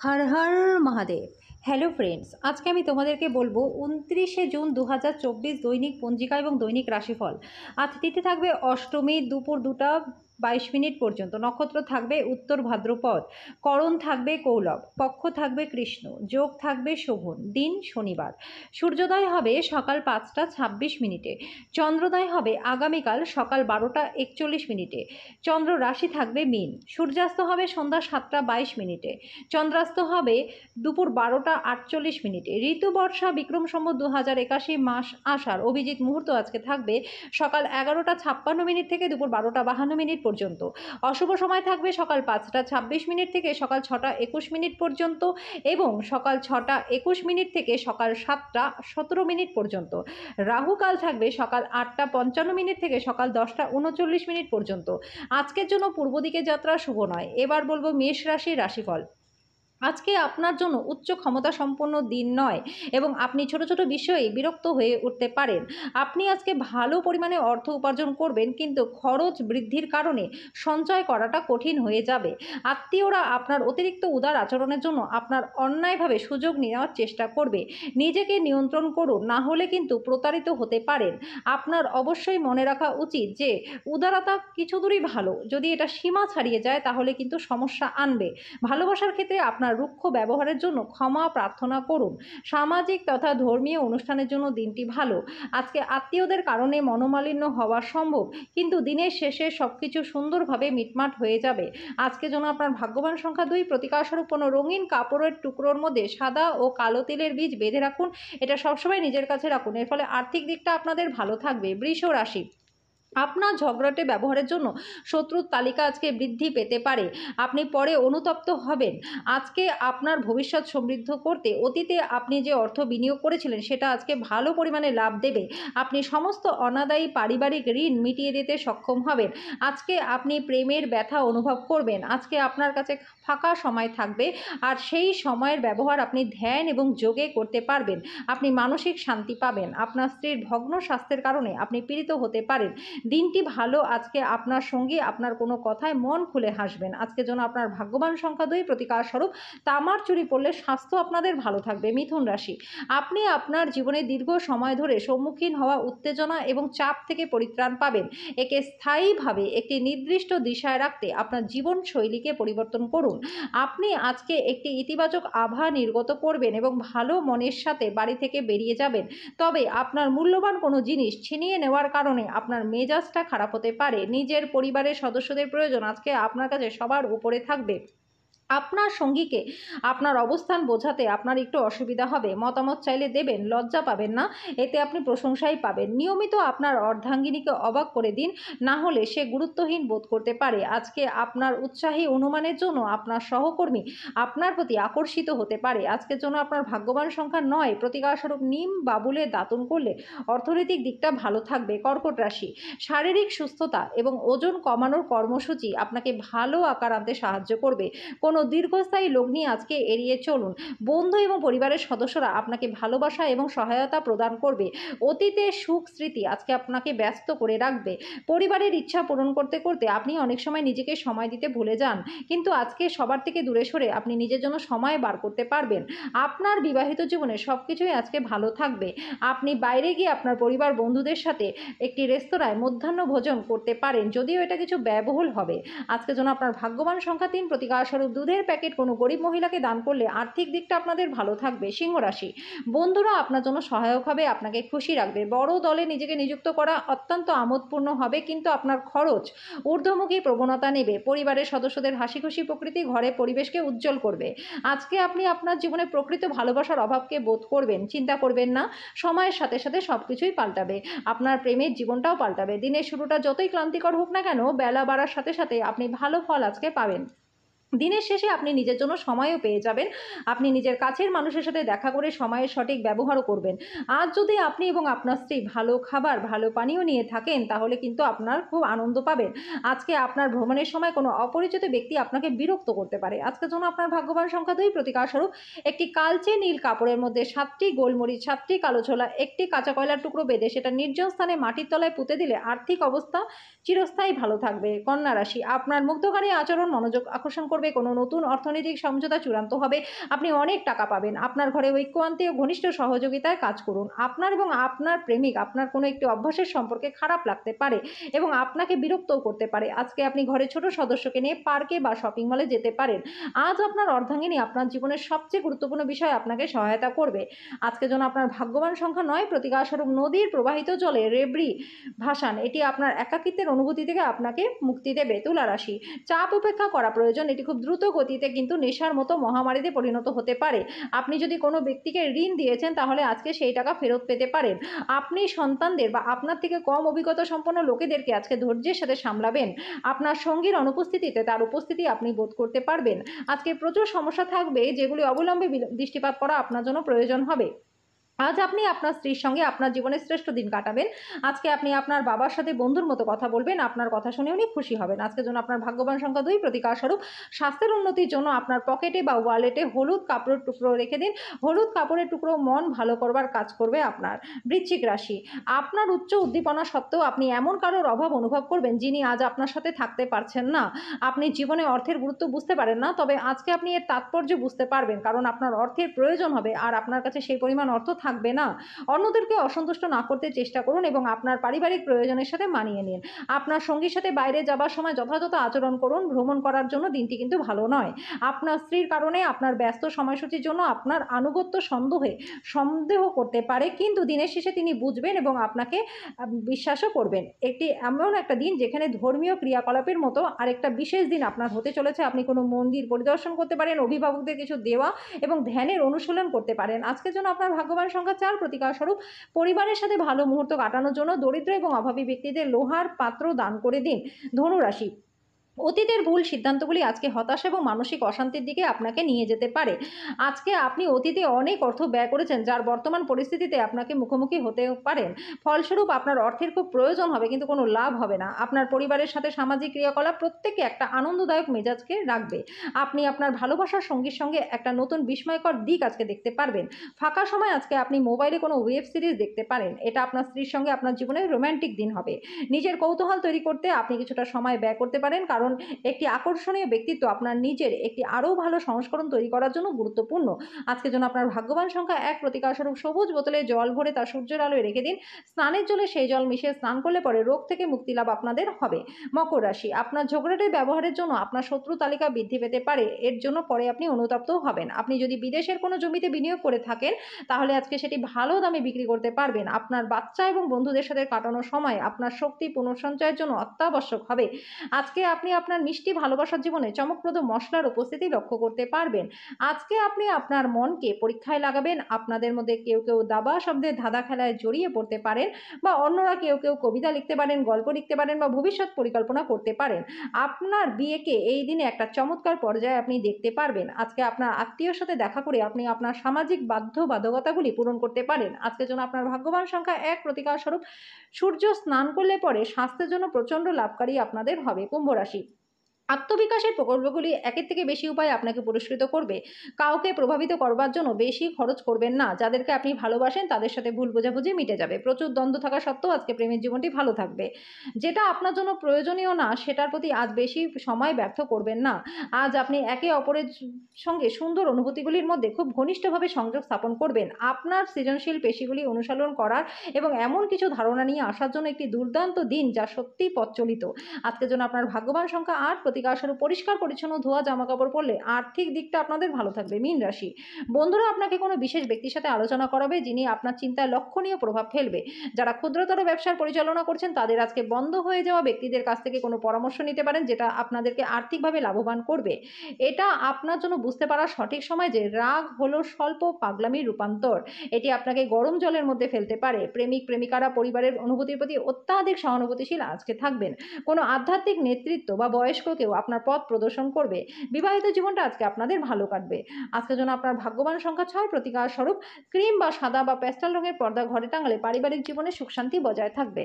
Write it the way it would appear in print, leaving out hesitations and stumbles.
Har Har Mahadev. Hello friends, আজকে আমি তোমাদেরকে বলবো 29শে জুন 2024 দৈনিক পঞ্জিকা এবং দৈনিক রাশিফল। আজ তিথি থাকবে অষ্টমী দুপুর 2টা 22 মিনিট পর্যন্ত। নক্ষত্র থাকবে উত্তর ভাদ্রপদ। করণ থাকবে কৌলব। পক্ষ থাকবে কৃষ্ণ। যোগ থাকবে শোভন। দিন শনিবার। সূর্যোদয় হবে সকাল 5টা 26 মিনিটে। চন্দ্রোদয় হবে আগামীকাল সকাল 12টা 41 মিনিটে। চন্দ্র রাশি থাকবে মীন। সূর্যাস্ত হবে সন্ধ্যা 7টা 22 মিনিটে। চন্দ্রাস্ত হবে দুপুর 12টা 48 মিনিটে। ঋতু বর্ষা বিক্রম সম্বত 2081 মাস আষাঢ়। অভিজিৎ মুহূর্ত আজকে থাকবে সকাল 11টা 56 মিনিট থেকে দুপুর 12টা 52 মিনিট পর্যন্ত। অশুভ সময় থাকবে সকাল 5টা 26 মিনিট থেকে সকাল 6টা 21 মিনিট পর্যন্ত এবং সকাল 6টা 21 মিনিট থেকে সকাল 7টা 17 মিনিট পর্যন্ত। রাহুকাল থাকবে সকাল 8টা 55 মিনিট থেকে সকাল 10টা 39 মিনিট পর্যন্ত। আজকের জন্য পূর্ব দিকে যাত্রা শুভ নয়। এবার বলবো মেষ রাশির রাশিফল। আজকে আপনার জন্য উচ্চ ক্ষমতা সম্পন্ন দিন নয় এবং আপনি ছোট ছোট বিষয়ে বিরক্ত হয়ে উঠতে পারেন। আপনি আজকে ভালো পরিমাণে অর্থ উপার্জন করবেন, কিন্তু খরচ বৃদ্ধির কারণে সঞ্চয় করাটা কঠিন হয়ে যাবে। আত্মীয়রা আপনার অতিরিক্ত উদার আচরণের জন্য আপনার অন্যায়ভাবে সুযোগ নেওয়ার চেষ্টা করবে। নিজেকে নিয়ন্ত্রণ করুন, না হলে কিন্তু প্রতারিত হতে পারেন। আপনার অবশ্যই মনে রাখা উচিত যে উদারতা কিছু দূরই ভালো, যদি এটা সীমা ছাড়িয়ে যায় তাহলে কিন্তু সমস্যা আনবে। ভালোবাসার ক্ষেত্রে আপনার রুক্ষ ব্যবহারের জন্য ক্ষমা প্রার্থনা করুন। সামাজিক তথা ধর্মীয় অনুষ্ঠানের জন্য দিনটি ভালো। আজকে আত্মীয়দের কারণে মনোমালিন্য হওয়া সম্ভব, কিন্তু দিনের শেষে সবকিছু সুন্দরভাবে মিটমাট হয়ে যাবে। আজকে জন্য আপনার ভাগ্যবান সংখ্যা 2। প্রতিকারস্বরূপ কোনো রঙিন কাপড়ের টুকরোর মধ্যে সাদা ও কালো তিলের বীজ বেঁধে রাখুন। এটা সবসময় নিজের কাছে রাখুন, এর ফলে আর্থিক দিকটা আপনাদের ভালো থাকবে। বৃষ রাশি। আপনার ঝগড়াটে ব্যবহারের জন্য শত্রুর তালিকা আজকে বৃদ্ধি পেতে পারে। আপনি পরে অনুতপ্ত হবেন। আজকে আপনার ভবিষ্যৎ সমৃদ্ধ করতে অতীতে আপনি যে অর্থ বিনিয়োগ করেছিলেন সেটা আজকে ভালো পরিমাণে লাভ দেবে। আপনি সমস্ত অনাদায়ী পারিবারিক ঋণ মিটিয়ে দিতে সক্ষম হবেন। আজকে আপনি প্রেমের ব্যথা অনুভব করবেন। আজকে আপনার কাছে ফাঁকা সময় থাকবে, আর সেই সময়ের ব্যবহার আপনি ধ্যান এবং যোগে করতে পারবেন। আপনি মানসিক শান্তি পাবেন। আপনার স্ত্রীর ভগ্ন স্বাস্থ্যের কারণে আপনি পীড়িত হতে পারেন। দিনটি ভালো। আজকে আপনার সঙ্গী আপনার কোনো কথায় মন খুলে হাসবেন। আজকের জন্য আপনার ভাগ্যবান সংখ্যা 2। প্রতিকার স্বরূপ তামার চুরি পরলে স্বাস্থ্য আপনাদের ভালো থাকবে। মিথুন রাশি। আপনি আপনার জীবনে দীর্ঘ সময় ধরে সম্মুখীন হওয়া উত্তেজনা এবং চাপ থেকে পরিত্রাণ পাবেন। একে স্থায়ীভাবে একটি নির্দিষ্ট দিশায় রাখতে আপনার জীবনশৈলীকে পরিবর্তন করুন। আপনি আজকে একটি ইতিবাচক আভা নির্গত করবেন এবং ভালো মনের সাথে বাড়ি থেকে বেরিয়ে যাবেন। তবে আপনার মূল্যবান কোনো জিনিস ছিনিয়ে নেওয়ার কারণে আপনার মেজাজটা খারাপ হতে পারে। নিজের পরিবারের সদস্যদের প্রয়োজন আজকে আপনার কাছে সবার উপরে থাকবে। আপনার সঙ্গীকে আপনার অবস্থান বোঝাতে আপনার একটু অসুবিধা হবে। মতামত চাইলে দেবেন, লজ্জা পাবেন না, এতে আপনি প্রশংসাই পাবেন। নিয়মিত আপনার অর্ধাঙ্গিনীকে অবাক করে দিন, না হলে সে গুরুত্বহীন বোধ করতে পারে। আজকে আপনার উৎসাহী অনুমানের জন্য আপনার সহকর্মী আপনার প্রতি আকর্ষিত হতে পারে। আজকের জন্য আপনার ভাগ্যবান সংখ্যা 9। প্রতিকারস্বরূপ নিম বাবুলে দাতন করলে অর্থনৈতিক দিকটা ভালো থাকবে। কর্কট রাশি। শারীরিক সুস্থতা এবং ওজন কমানোর কর্মসূচি আপনাকে ভালো আকার আনতে সাহায্য করবে। কোনো দীর্ঘস্থায়ী লগ্নি আজকে এড়িয়ে চলুন। বন্ধু এবং পরিবারের সদস্যরা আপনাকে ভালোবাসা এবং সহায়তা প্রদান করবে। অতীতের সুখ স্মৃতি আজকে আপনাকে ব্যস্ত করে রাখবে। পরিবারের ইচ্ছা পূরণ করতে করতে আপনি অনেক সময় নিজেকে সময় দিতে ভুলে যান, কিন্তু আজকে সবার থেকে দূরে সরে আপনি নিজের জন্য সময় বার করতে পারবেন। আপনার বিবাহিত জীবনে সব কিছুই আজকে ভালো থাকবে। আপনি বাইরে গিয়ে আপনার পরিবার বন্ধুদের সাথে একটি রেস্তোরাঁয় মধ্যাহ্ন ভোজন করতে পারেন, যদিও এটা কিছু ব্যয়বহুল হবে। আজকের জন্য আপনার ভাগ্যবান সংখ্যা 3। প্রতিকারস্বরূপ দুধের প্যাকেট কোনো গরিব মহিলাকে দান করলে আর্থিক দিকটা আপনাদের ভালো থাকবে। সিংহ রাশি। বন্ধুরা আপনার জন্য সহায়ক হবে, আপনাকে খুশি রাখবে। বড় দলে নিজেকে নিযুক্ত করা অত্যন্ত আমোদপূর্ণ হবে, কিন্তু আপনার খরচ ঊর্ধ্বমুখী প্রবণতা নেবে। পরিবারের সদস্যদের হাসি খুশি প্রকৃতি ঘরে পরিবেশকে উজ্জ্বল করবে। আজকে আপনি আপনার জীবনে প্রকৃত ভালোবাসার অভাবকে বোধ করবেন। চিন্তা করবেন না, সময়ের সাথে সাথে সব কিছুই পাল্টাবে। আপনার প্রেমের জীবনটাও পাল্টাবে। দিনের শুরুটা যতই ক্লান্তিকর হোক না কেন, বেলা বাড়ার সাথে সাথে আপনি ভালো ফল আজকে পাবেন। দিনের শেষে আপনি নিজের জন্য সময়ও পেয়ে যাবেন। আপনি নিজের কাছের মানুষের সাথে দেখা করে সময়ের সঠিক ব্যবহারও করবেন। আজ যদি আপনি এবং আপনার স্ত্রী ভালো খাবার ভালো পানীয় নিয়ে থাকেন, তাহলে কিন্তু আপনার খুব আনন্দ পাবেন। আজকে আপনার ভ্রমণের সময় কোনো অপরিচিত ব্যক্তি আপনাকে বিরক্ত করতে পারে। আজকের জন্য আপনার ভাগ্যবান সংখ্যা 2। প্রতিকারস্বরূপ একটি কালচে নীল কাপড়ের মধ্যে 7টি গোলমরিচ 7টি কালো ছোলা একটি কাঁচা কয়লার টুকরো বেঁধে সেটা নির্জন স্থানে মাটির তলায় পুঁতে দিলে আর্থিক অবস্থা চিরস্থায়ী ভালো থাকবে। কন্যা রাশি। আপনার মুগ্ধকারী আচরণ মনোযোগ আকর্ষণ করবে। করবে, কোনো নতুন অর্থনৈতিক সমঝোতা চূড়ান্ত হবে, আপনি অনেক টাকা পাবেন। আপনার ঘরে ঐক্য আনতে ও ঘনিষ্ঠ সহযোগিতায় কাজ করুন। আপনার এবং আপনার প্রেমিক আপনার কোনো একটি অভ্যাসের সম্পর্কে খারাপ লাগতে পারে এবং আপনাকে বিরক্তও করতে পারে। আজকে আপনি ঘরের ছোট সদস্যকে নিয়ে পার্কে বা শপিং মলে যেতে পারেন। আজ আপনার অর্ধাঙ্গিনী আপনার জীবনের সবচেয়ে গুরুত্বপূর্ণ বিষয় আপনাকে সহায়তা করবে। আজকে যেন আপনার ভাগ্যবান সংখ্যা ৯, প্রতিকারস্বরূপ নদীর প্রবাহিত জলে রেবড়ি ভাসান। এটি আপনার একাকিত্বের অনুভূতি থেকে আপনাকে মুক্তি দেবে। তুলা রাশি, চাপ উপেক্ষা করা প্রয়োজন। এটি খুব দ্রুত গতিতে কিন্তু নেশার মতো মহামারীতে পরিণত হতে পারে। আপনি যদি কোনো ব্যক্তিকে ঋণ দিয়েছেন তাহলে আজকে সেই টাকা ফেরত পেতে পারেন। আপনি সন্তানদের বা আপনার থেকে কম অভিজ্ঞতা সম্পন্ন লোকেদেরকে আজকে ধৈর্যের সাথে সামলাবেন। আপনার সঙ্গীর অনুপস্থিতিতে তার উপস্থিতি আপনি বোধ করতে পারবেন। আজকে প্রচুর সমস্যা থাকবে যেগুলি অবিলম্বে দৃষ্টিপাত করা আপনার জন্য প্রয়োজন হবে। আজ আপনি আপনার স্ত্রীর সঙ্গে আপনার জীবনের শ্রেষ্ঠ দিন কাটাবেন। আজকে আপনি আপনার বাবার সাথে বন্ধুর মতো কথা বলবেন। আপনার কথা শুনে উনি খুশি হবেন। আজকের জন্য আপনার ভাগ্যবান সংখ্যা ২, প্রতিকারস্বরূপ স্বাস্থ্যের উন্নতির জন্য আপনার পকেটে বা ওয়ালেটে হলুদ কাপড়ের টুকরো রেখে দিন। হলুদ কাপড়ের টুকরো মন ভালো করবার কাজ করবে আপনার। বৃশ্চিক রাশি, আপনার উচ্চ উদ্দীপনা সত্ত্বেও আপনি এমন কারোর অভাব অনুভব করবেন যিনি আজ আপনার সাথে থাকতে পারছেন না। আপনি জীবনে অর্থের গুরুত্ব বুঝতে পারেন না, তবে আজকে আপনি এর তাৎপর্য বুঝতে পারবেন, কারণ আপনার অর্থের প্রয়োজন হবে আর আপনার কাছে সেই পরিমাণ অর্থ থাকবে না। অন্যদেরকে অসন্তুষ্ট না করতে চেষ্টা করুন এবং আপনার পারিবারিক প্রয়োজনের সাথে মানিয়ে নিন। আপনার সঙ্গীর সাথে বাইরে যাবার সময় যথাযথ আচরণ করুন। ভ্রমণ করার জন্য দিনটি কিন্তু ভালো নয়। আপনার স্ত্রীর কারণে আপনার ব্যস্ত সময়সূচির জন্য আপনার আনুগত্য সন্দেহ করতে পারে, কিন্তু দিনের শেষে তিনি বুঝবেন এবং আপনাকে বিশ্বাসও করবেন। একটি এমন একটা দিন যেখানে ধর্মীয় ক্রিয়াকলাপের মতো আরেকটা বিশেষ দিন আপনার হতে চলেছে। আপনি কোনো মন্দির পরিদর্শন করতে পারেন, অভিভাবকদের কিছু দেওয়া এবং ধ্যানের অনুশীলন করতে পারেন। আজকের জন্য আপনার ভাগ্যবান সংখ্যা ৪, প্রতিকারস্বরূপ পরিবারের সাথে ভালো মুহূর্ত কাটানোর জন্য দরিদ্র এবং অভাবী ব্যক্তিদের লোহার পাত্র দান করে দিন। ধনু রাশি, অতীতের ভুল সিদ্ধান্তগুলি আজকে হতাশা এবং মানসিক অশান্তির দিকে আপনাকে নিয়ে যেতে পারে। আজকে আপনি অতীতে অনেক অর্থ ব্যয় করেছেন যার বর্তমান পরিস্থিতিতে আপনাকে মুখোমুখি হতে পারেন। ফলস্বরূপ আপনার অর্থের খুব প্রয়োজন হবে কিন্তু কোনো লাভ হবে না। আপনার পরিবারের সাথে সামাজিক ক্রিয়াকলাপ প্রত্যেকে একটা আনন্দদায়ক মেজাজকে রাখবে। আপনি আপনার ভালোবাসার সঙ্গীর সঙ্গে একটা নতুন বিস্ময়কর দিক আজকে দেখতে পারবেন। ফাঁকা সময় আজকে আপনি মোবাইলে কোনো ওয়েব সিরিজ দেখতে পারেন। এটা আপনার স্ত্রীর সঙ্গে আপনার জীবনের রোম্যান্টিক দিন হবে। নিজের কৌতূহল তৈরি করতে আপনি কিছুটা সময় ব্যয় করতে পারেন, কারণ একটি আকর্ষণীয় ব্যক্তিত্ব আপনার নিজের একটি আরও ভালো সংস্করণ তৈরি করার জন্য গুরুত্বপূর্ণ। আজকের জন্য আপনার ভাগ্যবান সংখ্যা ১, প্রতিকারস্বরূপ সবুজ বোতলে জল ভরে তা সূর্যের আলোয় রেখে দিন। স্নানের জলে সেই জল মিশিয়ে স্নান করলে পরে রোগ থেকে মুক্তি লাভ আপনাদের হবে। মকর রাশি, আপনার ঝগড়াটে ব্যবহারের জন্য আপনার শত্রু তালিকা বৃদ্ধি পেতে পারে। এর জন্য পরে আপনি অনুতপ্তও হবেন। আপনি যদি বিদেশের কোনো জমিতে বিনিয়োগ করে থাকেন তাহলে আজকে সেটি ভালো দামে বিক্রি করতে পারবেন। আপনার বাচ্চা এবং বন্ধুদের সাথে কাটানোর সময় আপনার শক্তি পুনঃসঞ্চয়ের জন্য অত্যাবশ্যক হবে। আজকে আপনি আপনার মিষ্টি ভালোবাসার জীবনে চমকপ্রদ মশলার উপস্থিতি লক্ষ্য করতে পারবেন। আজকে আপনি আপনার মনকে পরীক্ষায় লাগাবেন। আপনাদের মধ্যে কেউ কেউ দাবা শব্দের ধাঁধা খেলায় জড়িয়ে পড়তে পারেন, বা অন্যরা কেউ কেউ কবিতা লিখতে পারেন, গল্প লিখতে পারেন বা ভবিষ্যৎ পরিকল্পনা করতে পারেন। আপনার বিয়েকে এই দিনে একটা চমৎকার পর্যায়ে আপনি দেখতে পারবেন। আজকে আপনার আত্মীয়র সাথে দেখা করে আপনি আপনার সামাজিক বাধ্যবাধকতাগুলি পূরণ করতে পারেন। আজকের জন্য আপনার ভাগ্যবান সংখ্যা ১, প্রতিকারস্বরূপ সূর্য স্নান করলে পরে স্বাস্থ্যের জন্য প্রচণ্ড লাভকারী আপনাদের হবে। কুম্ভ রাশি, আত্মবিকাশের প্রকল্পগুলি একের থেকে বেশি উপায়ে আপনাকে পুরস্কৃত করবে। কাউকে প্রভাবিত করবার জন্য বেশি খরচ করবেন না। যাদেরকে আপনি ভালোবাসেন তাদের সাথে ভুল বোঝাবুঝি মিটে যাবে। প্রচুর দ্বন্দ্ব থাকা সত্ত্বেও আজকে প্রেমের জীবনটি ভালো থাকবে। যেটা আপনার জন্য প্রয়োজনীয় না সেটার প্রতি আজ বেশি সময় ব্যর্থ করবেন না। আজ আপনি একে অপরের সঙ্গে সুন্দর অনুভূতিগুলির মধ্যে খুব ঘনিষ্ঠভাবে সংযোগ স্থাপন করবেন। আপনার সৃজনশীল পেশিগুলি অনুশীলন করার এবং এমন কিছু ধারণা নিয়ে আসার জন্য একটি দুর্দান্ত দিন যা সত্যিই প্রচলিত। আজকের জন্য আপনার ভাগ্যবান সংখ্যা ৮, প্রতিকারস্বরূপ পরিষ্কার পরিচ্ছন্ন ধোয়া জামাকাপড় পরলে আর্থিক দিকটা আপনাদের ভালো থাকবে। মীন রাশি, বন্ধুরা আপনাকে কোনো বিশেষ ব্যক্তির সাথে আলোচনা করাবে যিনি আপনার চিন্তায় লক্ষণীয় প্রভাব ফেলবে। যারা ক্ষুদ্রতর ব্যবসার পরিচালনা করছেন তাদের আজকে বন্ধ হয়ে যাওয়া ব্যক্তিদের কাছ থেকে কোনো পরামর্শ নিতে পারেন যেটা আপনাদেরকে আর্থিকভাবে লাভবান করবে। এটা আপনার জন্য বুঝতে পারার সঠিক সময় যে রাগ হলো স্বল্প পাগলামির রূপান্তর। এটি আপনাকে গরম জলের মধ্যে ফেলতে পারে। প্রেমিক প্রেমিকারা পরিবারের অনুভূতির প্রতি অত্যাধিক সহানুভূতিশীল আজকে থাকবেন। কোনো আধ্যাত্মিক নেতৃত্ব বা বয়স্ক কেউ আপনার পথ প্রদর্শন করবে। বিবাহিত জীবনটা আজকে আপনাদের ভালো কাটবে। আজকের জন্য আপনার ভাগ্যবান সংখ্যা ৬, প্রতিকারস্বরূপ ক্রিম বা সাদা বা প্যাস্টেল রঙের পর্দা ঘরে টাঙালে পারিবারিক জীবনে সুখ শান্তি বজায় থাকবে।